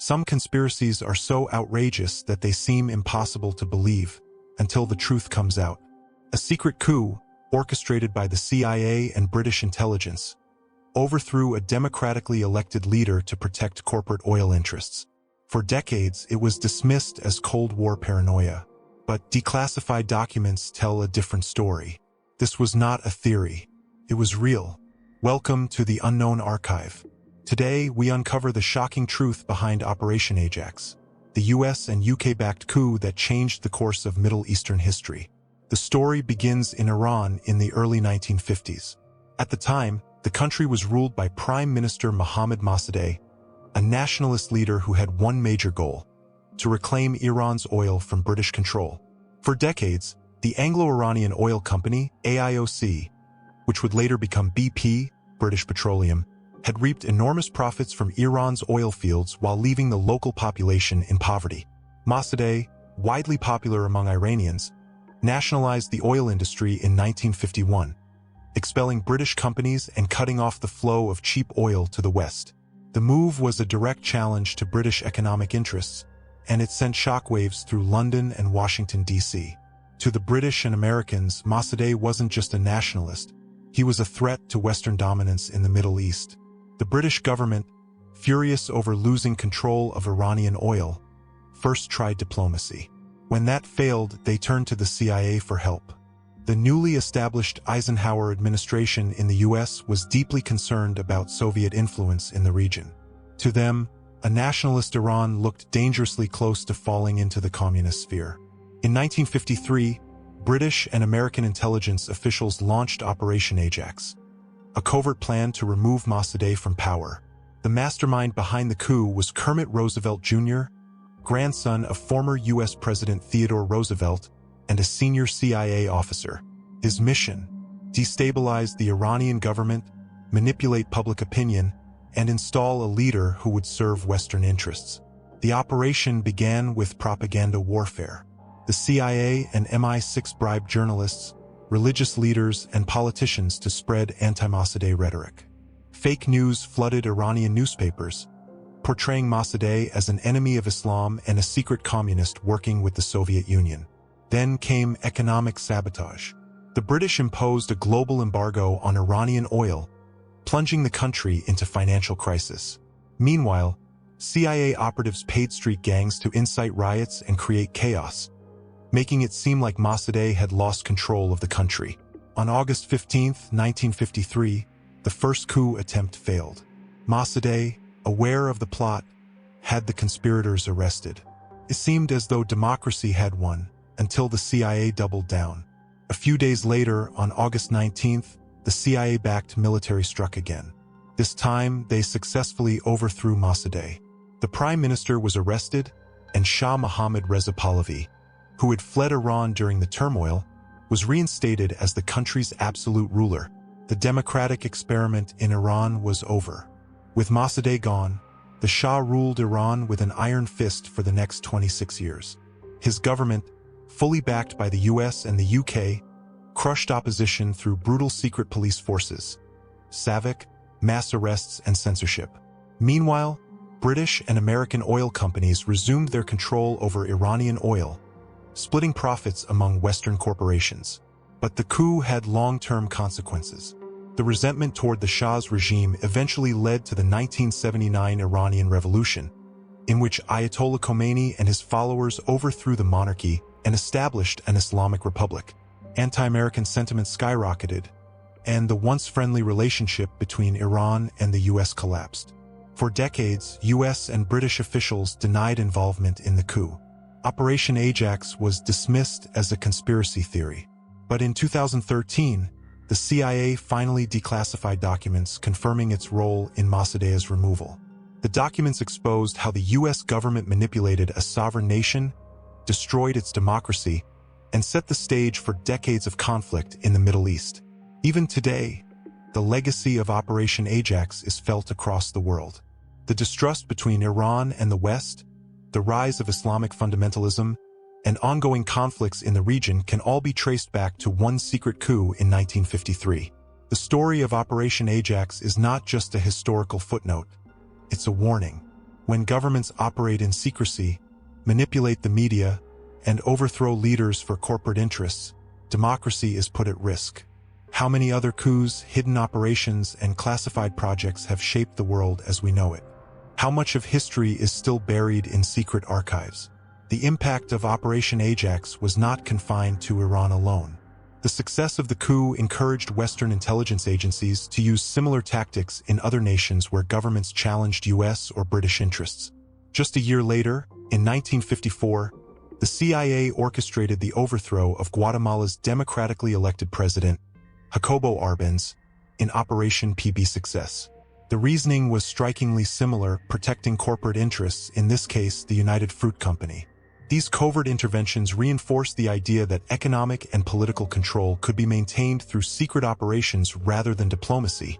Some conspiracies are so outrageous that they seem impossible to believe until the truth comes out. A secret coup, orchestrated by the CIA and British intelligence, overthrew a democratically elected leader to protect corporate oil interests. For decades, it was dismissed as Cold War paranoia, but declassified documents tell a different story. This was not a theory. It was real. Welcome to the Unknown Archive. Today, we uncover the shocking truth behind Operation Ajax, the US and UK-backed coup that changed the course of Middle Eastern history. The story begins in Iran in the early 1950s. At the time, the country was ruled by Prime Minister Mohammad Mossadegh, a nationalist leader who had one major goal: to reclaim Iran's oil from British control. For decades, the Anglo-Iranian Oil Company, AIOC, which would later become BP, British Petroleum, had reaped enormous profits from Iran's oil fields while leaving the local population in poverty. Mossadegh, widely popular among Iranians, nationalized the oil industry in 1951, expelling British companies and cutting off the flow of cheap oil to the West. The move was a direct challenge to British economic interests, and it sent shockwaves through London and Washington, D.C. To the British and Americans, Mossadegh wasn't just a nationalist. He was a threat to Western dominance in the Middle East. The British government, furious over losing control of Iranian oil, first tried diplomacy. When that failed, they turned to the CIA for help. The newly established Eisenhower administration in the US was deeply concerned about Soviet influence in the region. To them, a nationalist Iran looked dangerously close to falling into the communist sphere. In 1953, British and American intelligence officials launched Operation Ajax, a covert plan to remove Mossadegh from power. The mastermind behind the coup was Kermit Roosevelt Jr., grandson of former U.S. President Theodore Roosevelt and a senior CIA officer. His mission: destabilize the Iranian government, manipulate public opinion, and install a leader who would serve Western interests. The operation began with propaganda warfare. The CIA and MI6 bribed journalists, religious leaders, and politicians to spread anti-Mossadegh rhetoric. Fake news flooded Iranian newspapers, portraying Mossadegh as an enemy of Islam and a secret communist working with the Soviet Union. Then came economic sabotage. The British imposed a global embargo on Iranian oil, plunging the country into financial crisis. Meanwhile, CIA operatives paid street gangs to incite riots and create chaos, making it seem like Mossadegh had lost control of the country. On August 15, 1953, the first coup attempt failed. Mossadegh, aware of the plot, had the conspirators arrested. It seemed as though democracy had won, until the CIA doubled down. A few days later, on August 19th, the CIA-backed military struck again. This time, they successfully overthrew Mossadegh. The Prime Minister was arrested, and Shah Mohammad Reza Pahlavi, who had fled Iran during the turmoil, was reinstated as the country's absolute ruler. The democratic experiment in Iran was over. With Mossadegh gone, the Shah ruled Iran with an iron fist for the next 26 years. His government, fully backed by the US and the UK, crushed opposition through brutal secret police forces, SAVAK, mass arrests, and censorship. Meanwhile, British and American oil companies resumed their control over Iranian oil, splitting profits among Western corporations. But the coup had long-term consequences. The resentment toward the Shah's regime eventually led to the 1979 Iranian Revolution, in which Ayatollah Khomeini and his followers overthrew the monarchy and established an Islamic republic. Anti-American sentiment skyrocketed, and the once friendly relationship between Iran and the US collapsed. For decades, US and British officials denied involvement in the coup. Operation Ajax was dismissed as a conspiracy theory. But in 2013, the CIA finally declassified documents confirming its role in Mossadegh's removal. The documents exposed how the US government manipulated a sovereign nation, destroyed its democracy, and set the stage for decades of conflict in the Middle East. Even today, the legacy of Operation Ajax is felt across the world. The distrust between Iran and the West, the rise of Islamic fundamentalism, and ongoing conflicts in the region can all be traced back to one secret coup in 1953. The story of Operation Ajax is not just a historical footnote. It's a warning. When governments operate in secrecy, manipulate the media, and overthrow leaders for corporate interests, democracy is put at risk. How many other coups, hidden operations, and classified projects have shaped the world as we know it? How much of history is still buried in secret archives? The impact of Operation Ajax was not confined to Iran alone. The success of the coup encouraged Western intelligence agencies to use similar tactics in other nations where governments challenged U.S. or British interests. Just a year later, in 1954, the CIA orchestrated the overthrow of Guatemala's democratically elected president, Jacobo Arbenz, in Operation PB6S. The reasoning was strikingly similar, protecting corporate interests, in this case the United Fruit Company. These covert interventions reinforced the idea that economic and political control could be maintained through secret operations rather than diplomacy,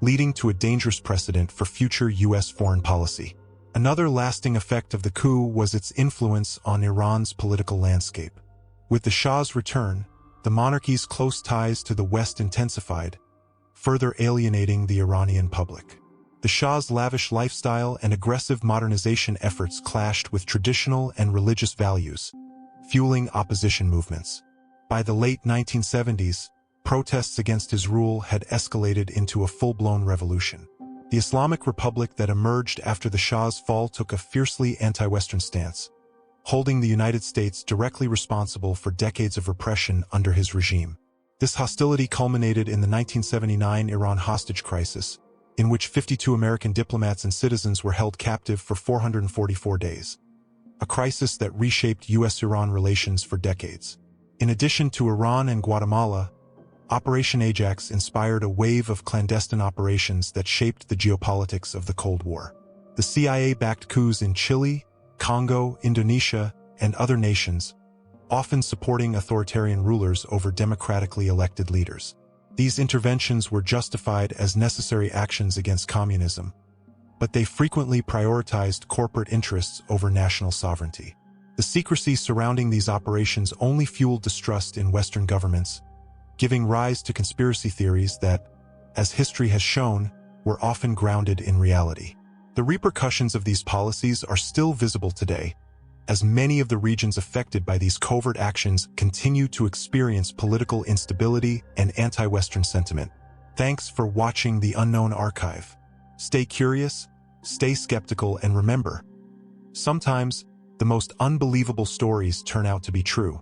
leading to a dangerous precedent for future U.S. foreign policy. Another lasting effect of the coup was its influence on Iran's political landscape. With the Shah's return, the monarchy's close ties to the West intensified, further alienating the Iranian public. The Shah's lavish lifestyle and aggressive modernization efforts clashed with traditional and religious values, fueling opposition movements. By the late 1970s, protests against his rule had escalated into a full-blown revolution. The Islamic Republic that emerged after the Shah's fall took a fiercely anti-Western stance, holding the United States directly responsible for decades of repression under his regime. This hostility culminated in the 1979 Iran hostage crisis, in which 52 American diplomats and citizens were held captive for 444 days, a crisis that reshaped U.S.-Iran relations for decades. In addition to Iran and Guatemala, Operation Ajax inspired a wave of clandestine operations that shaped the geopolitics of the Cold War. The CIA backed coups in Chile, Congo, Indonesia, and other nations, often supporting authoritarian rulers over democratically elected leaders. These interventions were justified as necessary actions against communism, but they frequently prioritized corporate interests over national sovereignty. The secrecy surrounding these operations only fueled distrust in Western governments, giving rise to conspiracy theories that, as history has shown, were often grounded in reality. The repercussions of these policies are still visible today, as many of the regions affected by these covert actions continue to experience political instability and anti-Western sentiment. Thanks for watching The Unknown Archive. Stay curious, stay skeptical, and remember, sometimes the most unbelievable stories turn out to be true.